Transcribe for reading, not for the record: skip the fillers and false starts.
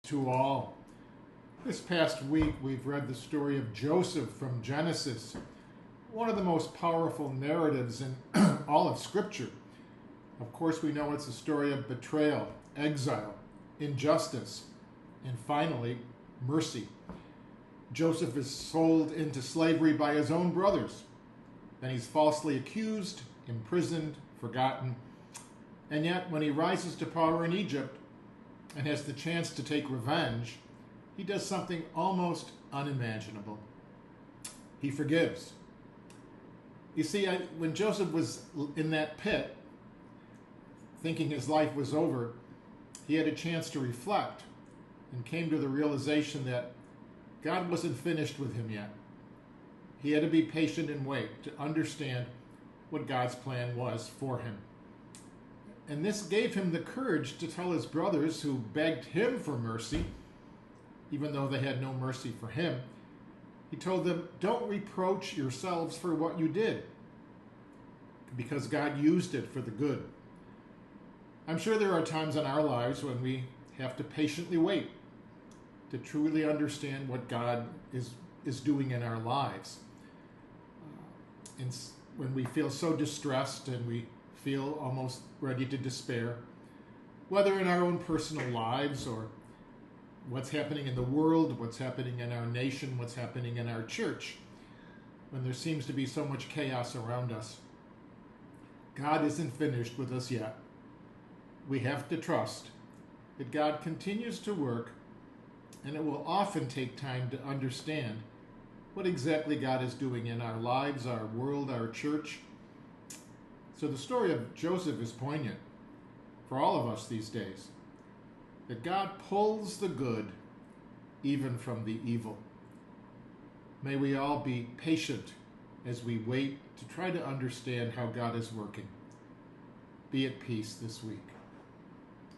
to all. This past week, we've read the story of Joseph from Genesis, one of the most powerful narratives in all of Scripture. Of course, we know it's a story of betrayal, exile, injustice, and finally, mercy. Joseph is sold into slavery by his own brothers. Then he's falsely accused, imprisoned, forgotten. And yet, when he rises to power in Egypt and has the chance to take revenge, he does something almost unimaginable. He forgives. You see, when Joseph was in that pit, thinking his life was over, he had a chance to reflect and came to the realization that God wasn't finished with him yet. He had to be patient and wait to understand what God's plan was for him. And this gave him the courage to tell his brothers, who begged him for mercy, even though they had no mercy for him. He told them, "Don't reproach yourselves for what you did, because God used it for the good." I'm sure there are times in our lives when we have to patiently wait to truly understand what God is doing in our lives. And when we feel so distressed and we feel almost ready to despair, whether in our own personal lives or what's happening in the world, what's happening in our nation, what's happening in our church, when there seems to be so much chaos around us, God isn't finished with us yet. We have to trust that God continues to work, and it will often take time to understand what exactly God is doing in our lives, our world, our church. So the story of Joseph is poignant for all of us these days, that God pulls the good even from the evil. May we all be patient as we wait to try to understand how God is working. Be at peace this week.